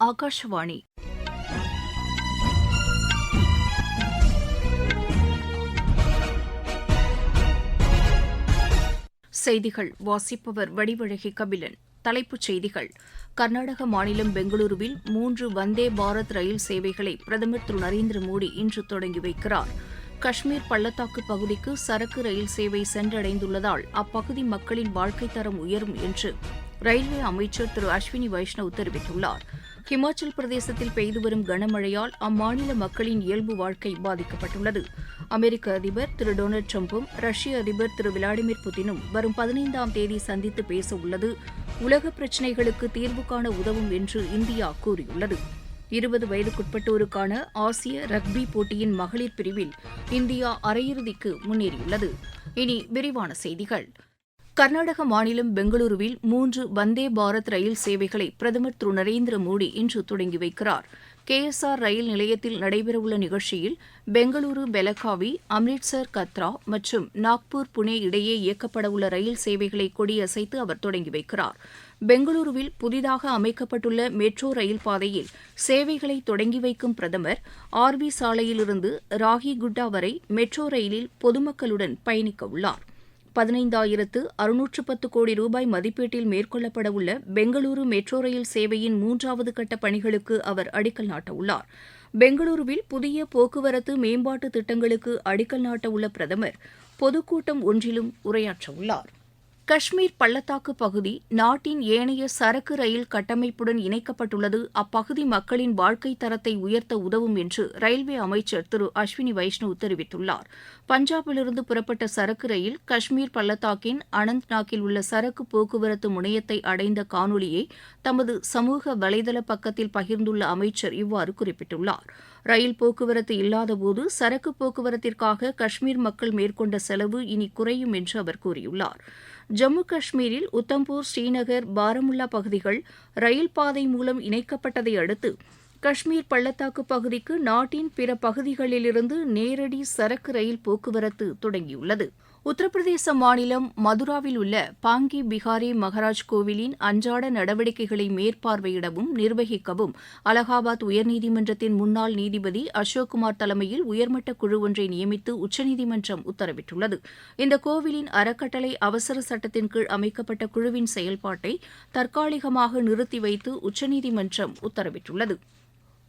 ஆகாஷவாணி. செய்திகள் வாசிப்பவர் வடிவழகி கபிலன். தலைப்புச் செய்திகள்: கர்நாடக மாநிலம் பெங்களூருவில் 3 வந்தே பாரத் ரயில் சேவைகளை பிரதமர் திரு நரேந்திர மோடி இன்று தொடங்கி வைக்கிறார். காஷ்மீர் பள்ளத்தாக்கு பகுதிக்கு சரக்கு ரயில் சேவை சென்றடைந்துள்ளதால் அப்பகுதி மக்களின் வாழ்க்கைத் தரம் உயரும் என்று ரயில்வே அமைச்சர் திரு அஸ்வினி வைஷ்ணவ் தெரிவித்துள்ளார். ஹிமாச்சல் பிரதேசத்தில் பெய்து வரும் கனமழையால் அம்மாநில மக்களின் இயல்பு வாழ்க்கை பாதிக்கப்பட்டுள்ளது. அமெரிக்க அதிபர் திரு டொனால்டு டிரம்பும் ரஷ்ய அதிபர் திரு விளாடிமிர் புட்டினும் வரும் 15ஆம் தேதி சந்தித்து பேச உள்ளது உலக பிரச்சினைகளுக்கு தீர்வு காண உதவும் என்று இந்தியா கூறியுள்ளது. 20 வயதுக்குட்பட்டோருக்கான ஆசிய ரக்பி போட்டியின் மகளிர் பிரிவில் இந்தியா அரையிறுதிக்கு முன்னேறியுள்ளது. இனி விரிவான செய்திகள். கர்நாடக மாநிலம் பெங்களூருவில் 3 வந்தே பாரத் ரயில் சேவைகளை பிரதமர் திரு நரேந்திர மோடி இன்று தொடங்கி வைக்கிறார். KSR ரயில் நிலையத்தில் நடைபெறவுள்ள நிகழ்ச்சியில் பெங்களூரு பெலகாவி, அம்ரிட்சர் கத்ரா மற்றும் நாக்பூர் புனே இடையே இயக்கப்படவுள்ள ரயில் சேவைகளை கொடியசைத்து அவர் தொடங்கி வைக்கிறார். பெங்களூருவில் புதிதாக அமைக்கப்பட்டுள்ள மெட்ரோ ரயில் பாதையில் சேவைகளை தொடங்கி வைக்கும் பிரதமர் RV சாலையிலிருந்து ராகிகுட்டா வரை மெட்ரோ ரயிலில் பொதுமக்களுடன் பயணிக்க உள்ளார். 15,610 கோடி ரூபாய் மதிப்பீட்டில் மேற்கொள்ளப்படவுள்ள பெங்களூரு மெட்ரோ ரயில் சேவையின் 3வது கட்ட பணிகளுக்கு அவர் அடிக்கல் நாட்டவுள்ளார். பெங்களூருவில் புதிய போக்குவரத்து மேம்பாட்டு திட்டங்களுக்கு அடிக்கல் நாட்டவுள்ள பிரதமர் பொதுக்கூட்டம் ஒன்றிலும் உரையாற்றவுள்ளார். காஷ்மீர் பள்ளத்தாக்கு பகுதி நாட்டின் ஏனைய சரக்கு ரயில் கட்டமைப்புடன் இணைக்கப்பட்டுள்ளது அப்பகுதி மக்களின் வாழ்க்கைத் தரத்தை உயர்த்த உதவும் என்று ரயில்வே அமைச்சர் திரு அஸ்வினி வைஷ்ணவ் தெரிவித்துள்ளார். பஞ்சாபிலிருந்து புறப்பட்ட சரக்கு ரயில் காஷ்மீர் பள்ளத்தாக்கின் அனந்த்நாக்கில் உள்ள சரக்கு போக்குவரத்து முனையத்தை அடைந்த காணொலியை தமது சமூக வலைதள பக்கத்தில் பகிர்ந்துள்ள அமைச்சர் இவ்வாறு குறிப்பிட்டுள்ளார். ரயில் போக்குவரத்து இல்லாதபோது சரக்கு போக்குவரத்திற்காக காஷ்மீர் மக்கள் மேற்கொண்ட செலவு இனி குறையும் என்று அவர் கூறியுள்ளார். ஜம்மு காஷ்மீரில் உத்தம்பூர், ஸ்ரீநகர், பாரமுல்லா பகுதிகள் ரயில் பாதை மூலம் இணைக்கப்பட்டதை அடுத்து காஷ்மீர் பள்ளத்தாக்கு பகுதிக்கு நாட்டின் பிற பகுதிகளிலிருந்து நேரடி சரக்கு ரயில் போக்குவரத்து தொடங்கியுள்ளது. உத்தரப்பிரதேச மாநிலம் மதுராவில் உள்ள பாங்கி பிஹாரி மகாராஜ் கோவிலின் அன்றாட நடவடிக்கைகளை மேற்பார்வையிடவும் நிர்வகிக்கவும் அலகாபாத் உயர்நீதிமன்றத்தின் முன்னாள் நீதிபதி அசோக்குமார் தலைமையில் உயர்மட்ட குழு ஒன்றை நியமித்து உச்சநீதிமன்றம் உத்தரவிட்டுள்ளது. இந்த கோவிலின் அறக்கட்டளை அவசர சட்டத்தின் கீழ் அமைக்கப்பட்ட குழுவின் செயல்பாட்டை தற்காலிகமாக நிறுத்தி வைத்து உச்சநீதிமன்றம் உத்தரவிட்டுள்ளது.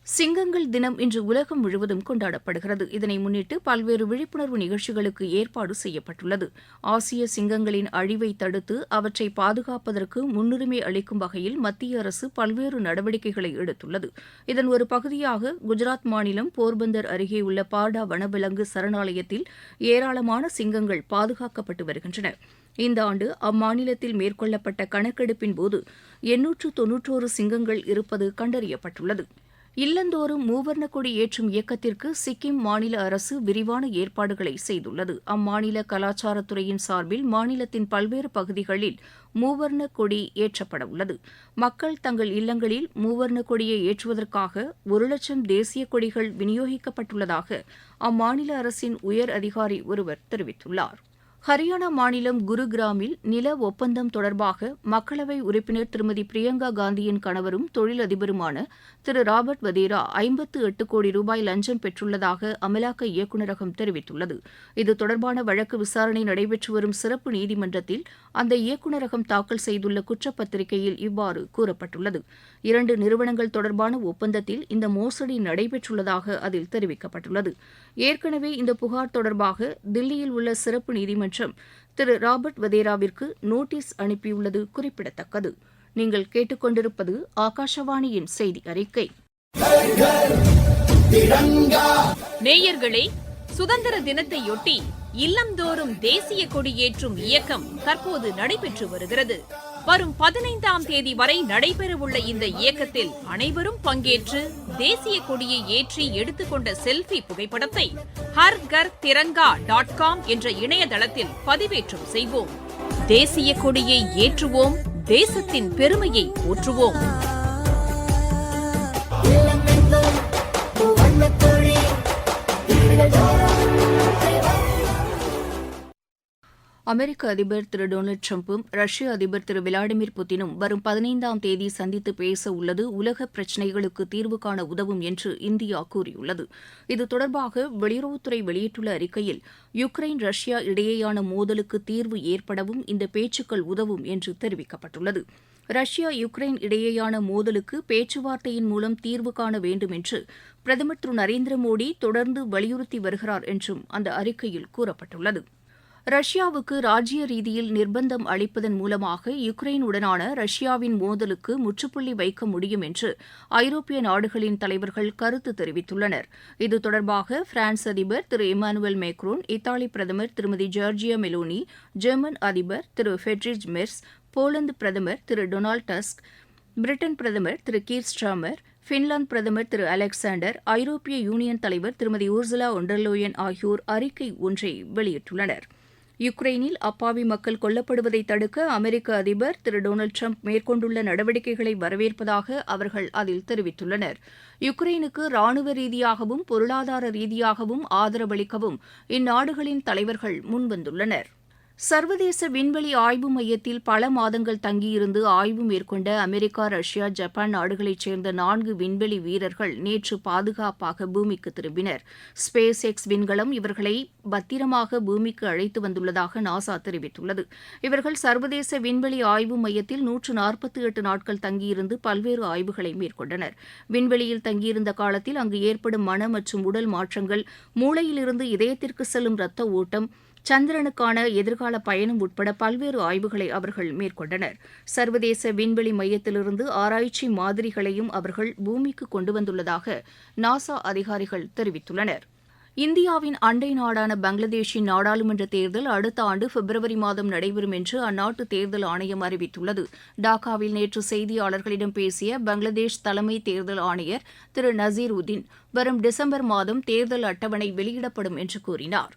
சிங்கங்கள் தினம் இன்று உலகம் முழுவதும் கொண்டாடப்படுகிறது. இதனை முன்னிட்டு பல்வேறு விழிப்புணர்வு நிகழ்ச்சிகளுக்கு ஏற்பாடு செய்யப்பட்டுள்ளது. ஆசிய சிங்கங்களின் அழிவை தடுத்து அவற்றை பாதுகாப்பதற்கு முன்னுரிமை அளிக்கும் வகையில் மத்திய அரசு பல்வேறு நடவடிக்கைகளை எடுத்துள்ளது. இதன் ஒரு பகுதியாக குஜராத் மாநிலம் போர்பந்தர் அருகே உள்ள பார்டா வனவிலங்கு சரணாலயத்தில் ஏராளமான சிங்கங்கள் பாதுகாக்கப்பட்டு வருகின்றன. இந்த ஆண்டு அம்மாநிலத்தில் மேற்கொள்ளப்பட்ட கணக்கெடுப்பின் போது 891 சிங்கங்கள் இருப்பது கண்டறியப்பட்டுள்ளது. இல்லந்தோறும் மூவர்ண கொடி ஏற்றும் இயக்கத்திற்கு சிக்கிம் மாநில அரசு விரிவான ஏற்பாடுகளை செய்துள்ளது. அம்மாநில கலாச்சாரத்துறையின் சார்பில் மாநிலத்தின் பல்வேறு பகுதிகளில் மூவர்ண கொடி ஏற்றப்பட உள்ளது. மக்கள் தங்கள் இல்லங்களில் மூவர்ண கொடியை ஏற்றுவதற்காக 1,00,000 தேசிய கொடிகள் விநியோகிக்கப்பட்டுள்ளதாக அம்மாநில அரசின் உயர் அதிகாரி ஒருவர் தெரிவித்துள்ளார். ஹரியானா மாநிலம் குருகிராமில் நில ஒப்பந்தம் தொடர்பாக மக்களவை உறுப்பினர் திருமதி பிரியங்கா காந்தியின் கணவரும் தொழிலதிபருமான திரு ராபர்ட் வதேரா 58 கோடி ரூபாய் லஞ்சம் பெற்றுள்ளதாக அமலாக்க இயக்குநரகம் தெரிவித்துள்ளது. இது தொடர்பான வழக்கு விசாரணை நடைபெற்று வரும் சிறப்பு நீதிமன்றத்தில் அந்த இயக்குநரகம் தாக்கல் செய்துள்ள குற்றப்பத்திரிகையில் இவ்வாறு கூறப்பட்டுள்ளது. 2 நிறுவனங்கள் தொடர்பான ஒப்பந்தத்தில் இந்த மோசடி நடைபெற்றுள்ளதாக அதில் தெரிவிக்கப்பட்டுள்ளது. ஏற்கனவே இந்த புகார் தொடர்பாக தில்லியில் உள்ள சிறப்பு நீதிமன்றம் திரு ராபர்ட் வதேராவிற்கு நோட்டீஸ் அனுப்பியுள்ளது குறிப்பிடத்தக்கது. நீங்கள் கேட்டுக்கொண்டிருப்பது ஆகாஷவாணியின் செய்தி அறிக்கை. நேயர்களே, சுதந்திர தினத்தையொட்டி இல்லந்தோறும் தேசிய கொடியேற்றும் இயக்கம் தற்போது நடைபெற்று வருகிறது. வரும் 15ஆம் தேதி வரை நடைபெறவுள்ள இந்த இயக்கத்தில் அனைவரும் பங்கேற்று தேசிய கொடியை ஏற்றி எடுத்துக்கொண்ட செல்ஃபி புகைப்படத்தை harghar-tiranga.com என்ற இணையதளத்தில் பதிவேற்றம் செய்வோம். தேசிய கொடியை ஏற்றுவோம், தேசத்தின் பெருமையை போற்றுவோம். அமெரிக்க அதிபர் திரு டொனால்டு டிரம்பும் ரஷ்ய அதிபர் திரு விளாடிமிர் புட்டினும் வரும் 15ஆம் தேதி சந்தித்து பேச உள்ளது உலக பிரச்சினைகளுக்கு தீர்வு காண உதவும் என்று இந்தியா கூறியுள்ளது. இது தொடர்பாக வெளியுறவுத்துறை வெளியிட்டுள்ள அறிக்கையில் யுக்ரைன் ரஷ்யா இடையேயான மோதலுக்கு தீர்வு ஏற்படவும் இந்த பேச்சுக்கள் உதவும் என்று தெரிவிக்கப்பட்டுள்ளது. ரஷ்யா யுக்ரைன் இடையேயான மோதலுக்கு பேச்சுவார்த்தையின் மூலம் தீர்வு காண வேண்டும் என்று பிரதமர் திரு நரேந்திர மோடி தொடர்ந்து வலியுறுத்தி வருகிறார் என்றும் அந்த அறிக்கையில் கூறப்பட்டுள்ளது. ரஷ்யாவுக்கு ராஜ்ய ரீதியில் நிர்பந்தம் அளிப்பதன் மூலமாக யுக்ரைனுடனான ரஷ்யாவின் மோதலுக்கு முற்றுப்புள்ளி வைக்க முடியும் என்று ஐரோப்பிய நாடுகளின் தலைவர்கள் கருத்து தெரிவித்துள்ளனர். இது தொடர்பாக பிரான்ஸ் அதிபர் திரு இமானுவேல் மேக்ரோன், இத்தாலி பிரதமர் திருமதி ஜார்ஜியா மெலோனி, ஜெர்மன் அதிபர் திரு ஃபெட்ரிச் மெர்ஸ், போலந்து பிரதமர் திரு டொனால்டு டஸ்க், பிரிட்டன் பிரதமர் திரு கீர் ஸ்டார்மர், பின்லாந்து பிரதமர் திரு அலெக்சாண்டர், ஐரோப்பிய யூனியன் தலைவர் திருமதி ஊர்சுலா ஒண்டர்லோயன் ஆகியோர் அறிக்கை ஒன்றை வெளியிட்டுள்ளனர். யுக்ரைனில் அப்பாவி மக்கள் கொல்லப்படுவதை தடுக்க அமெரிக்க அதிபர் திரு டொனால்டு டிரம்ப் மேற்கொண்டுள்ள நடவடிக்கைகளை வரவேற்பதாக அவர்கள் அதில் தெரிவித்துள்ளனர். யுக்ரைனுக்கு ராணுவ ரீதியாகவும் பொருளாதார ரீதியாகவும் ஆதரவளிக்கவும் இந்நாடுகளின் தலைவர்கள் முன்வந்துள்ளனர். சர்வதேச விண்வெளி ஆய்வு மையத்தில் பல மாதங்கள் தங்கியிருந்து ஆய்வு மேற்கொண்ட அமெரிக்கா, ரஷ்யா, ஜப்பான் நாடுகளைச் சேர்ந்த 4 விண்வெளி வீரர்கள் நேற்று பாதுகாப்பாக பூமிக்கு திரும்பினர். ஸ்பேஸ் எக்ஸ் விண்கலம் இவர்களை பத்திரமாக பூமிக்கு அழைத்து வந்துள்ளதாக நாசா தெரிவித்துள்ளது. இவர்கள் சர்வதேச விண்வெளி ஆய்வு மையத்தில் 148 நாட்கள் தங்கியிருந்து பல்வேறு ஆய்வுகளை மேற்கொண்டனர். விண்வெளியில் தங்கியிருந்த காலத்தில் அங்கு ஏற்படும் மன மற்றும் உடல் மாற்றங்கள், மூளையிலிருந்து இதயத்திற்கு செல்லும் இரத்த ஓட்டம், சந்திரனுக்கான எதிர்கால பயணம் உட்பட பல்வேறு ஆய்வுகளை அவர்கள் மேற்கொண்டனர். சர்வதேச விண்வெளி மையத்திலிருந்து ஆராய்ச்சி மாதிரிகளையும் அவர்கள் பூமிக்கு கொண்டு வந்துள்ளதாக நாசா அதிகாரிகள் தெரிவித்துள்ளனர். இந்தியாவின் அண்டை நாடான பங்களாதேஷின் நாடாளுமன்ற தேர்தல் அடுத்த ஆண்டு பிப்ரவரி மாதம் நடைபெறும் என்று அந்நாட்டு தேர்தல் ஆணையம் அறிவித்துள்ளது. டாக்காவில் நேற்று செய்தியாளர்களிடம் பேசிய பங்களாதேஷ் தலைமை தேர்தல் ஆணையர் திரு நசீர் உதீன், வரும் டிசம்பர் மாதம் தேர்தல் அட்டவணை வெளியிடப்படும் என்று கூறினார்.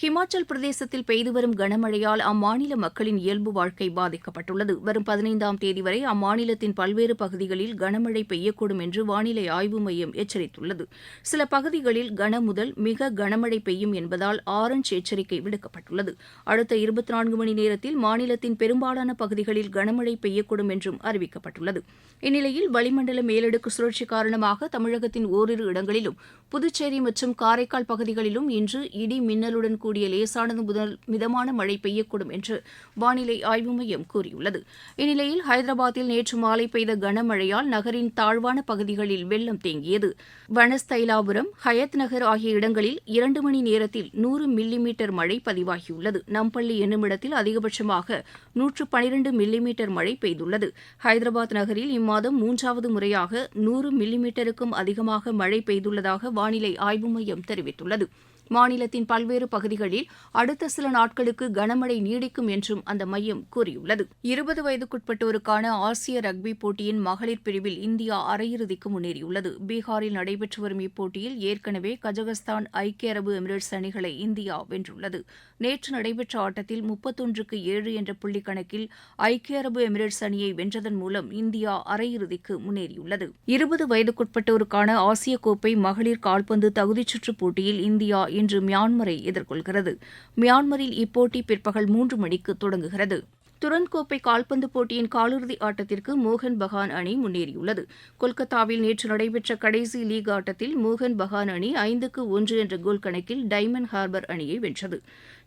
ஹிமாச்சல் பிரதேசத்தில் பெய்து வரும் கனமழையால் அம்மாநில மக்களின் இயல்பு வாழ்க்கை பாதிக்கப்பட்டுள்ளது. வரும் 15ஆம் தேதி வரை அம்மாநிலத்தின் பல்வேறு பகுதிகளில் கனமழை பெய்யக்கூடும் என்று வானிலை ஆய்வு மையம் எச்சரித்துள்ளது. சில பகுதிகளில் கன முதல் மிக கனமழை பெய்யும் என்பதால் ஆரஞ்ச் எச்சரிக்கை விடுக்கப்பட்டுள்ளது. அடுத்த 24 மணி நேரத்தில் மாநிலத்தின் பெரும்பாலான பகுதிகளில் கனமழை பெய்யக்கூடும் என்றும் அறிவிக்கப்பட்டுள்ளது. இந்நிலையில் வளிமண்டல மேலடுக்கு சுழற்சி காரணமாக தமிழகத்தின் ஓரிரு இடங்களிலும், புதுச்சேரி மற்றும் காரைக்கால் பகுதிகளிலும் இன்று இடி மின்னலுடன் கூடிய லேசானது முதல் மிதமான மழை பெய்யக்கூடும் என்று வானிலை ஆய்வு மையம் கூறியுள்ளது. இந்நிலையில் ஹைதராபாத்தில் நேற்று மாலை பெய்த கனமழையால் நகரின் தாழ்வான பகுதிகளில் வெள்ளம் தேங்கியது. வனஸ்தைலாபுரம், ஹயத் நகர் ஆகிய இடங்களில் 2 மணி நேரத்தில் 100 மில்லிமீட்டர் மழை பதிவாகியுள்ளது. நம்பள்ளி என்னுமிடத்தில் அதிகபட்சமாக 112 மில்லிமீட்டர் மழை பெய்துள்ளது. ஹைதராபாத் நகரில் இம்மாதம் 3வது முறையாக 100 மில்லிமீட்டருக்கும் அதிகமாக மழை பெய்துள்ளதாக வானிலை ஆய்வு மையம் தெரிவித்துள்ளது. மாநிலத்தின் பல்வேறு பகுதிகளில் அடுத்த சில நாட்களுக்கு கனமழை நீடிக்கும் என்றும் அந்த மையம் கூறியுள்ளது. 20 வயதுக்குட்பட்டோருக்கான ஆசிய ரக்பி போட்டியின் மகளிர் பிரிவில் இந்தியா அரையிறுதிக்கு முன்னேறியுள்ளது. பீகாரில் நடைபெற்று வரும் இப்போட்டியில் ஏற்கனவே கஜகஸ்தான், ஐக்கிய அரபு எமிரேட்ஸ் அணிகளை இந்தியா வென்றுள்ளது. நேற்று நடைபெற்ற ஆட்டத்தில் 31-7 என்ற புள்ளி கணக்கில் ஐக்கிய அரபு எமிரேட்ஸ் அணியை வென்றதன் மூலம் இந்தியா அரையிறுதிக்கு முன்னேறியுள்ளது. 20 வயதுக்குட்பட்டோருக்கான ஆசிய கோப்பை மகளிர் கால்பந்து தகுதிச்சுற்று போட்டியில் இந்தியா இன்று மியான்மரை எதிர்கொள்கிறது. மியான்மரில் இப்போட்டி பிற்பகல் 3 மணிக்கு தொடங்குகிறது. துரந்த் கோப்பை கால்பந்து போட்டியின் காலிறுதி ஆட்டத்திற்கு மோகன் பகான் அணி முன்னேறியுள்ளது. கொல்கத்தாவில் நேற்று நடைபெற்ற கடைசி லீக் ஆட்டத்தில் மோகன் பகான் அணி 5-1 என்ற கோல் கணக்கில் டைமண்ட் ஹார்பர் அணியை வென்றது.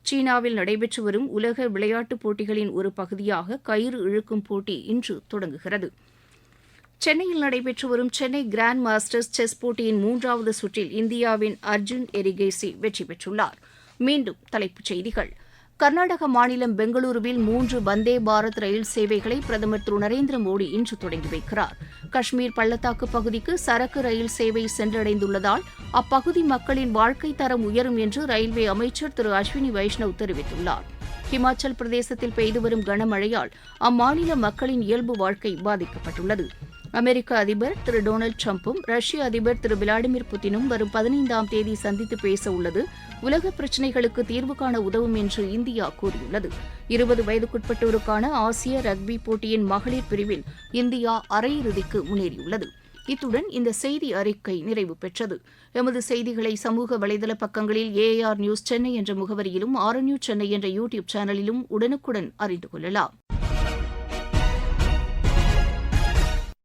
சீனாவில் நடைபெற்று வரும் உலக விளையாட்டுப் போட்டிகளின் ஒரு பகுதியாக கயிறு இழுக்கும் போட்டி இன்று தொடங்குகிறது. சென்னையில் நடைபெற்று வரும் சென்னை கிராண்ட் மாஸ்டர்ஸ் செஸ் போட்டியின் 3வது சுற்றில் இந்தியாவின் அர்ஜுன் எரிகேசி வெற்றி பெற்றுள்ளார். மீண்டும் தலைப்புச் செய்திகள். கர்நாடக மாநிலம் பெங்களூருவில் 3 வந்தே பாரத் ரயில் சேவைகளை பிரதமர் திரு நரேந்திர மோடி இன்று தொடங்கி வைக்கிறார். காஷ்மீர் பள்ளத்தாக்கு பகுதிக்கு சரக்கு ரயில் சேவை சென்றடைந்துள்ளதால் அப்பகுதி மக்களின் வாழ்க்கை தரம் உயரும் என்று ரயில்வே அமைச்சர் திரு அஸ்வினி வைஷ்ணவ் தெரிவித்துள்ளார். ஹிமாச்சல் பிரதேசத்தில் பெய்து வரும் கனமழையால் அம்மாநில மக்களின் இயல்பு வாழ்க்கை பாதிக்கப்பட்டுள்ளது. அமெரிக்க அதிபர் திரு டொனால்டு டிரம்பும் ரஷ்ய அதிபர் திரு விளாடிமிர் புட்டினும் வரும் 15ஆம் தேதி சந்தித்து பேச உள்ளது உலக பிரச்சினைகளுக்கு தீர்வு காண உதவும் என்று இந்தியா கூறியுள்ளது. 20 வயதுக்குட்பட்டோருக்கான ஆசிய ரக்பி போட்டியின் மகளிர் பிரிவில் இந்தியா அரையிறுதிக்கு முன்னேறியுள்ளது. இத்துடன் இந்த செய்தி அறிக்கை நிறைவு பெற்றது. எமது செய்திகளை சமூக வலைதள பக்கங்களில் AR நியூஸ் சென்னை என்ற முகவரியிலும், RNU சென்னை என்ற யூடியூப் சேனலிலும் உடனுக்குடன் அறிந்து கொள்ளலாம்.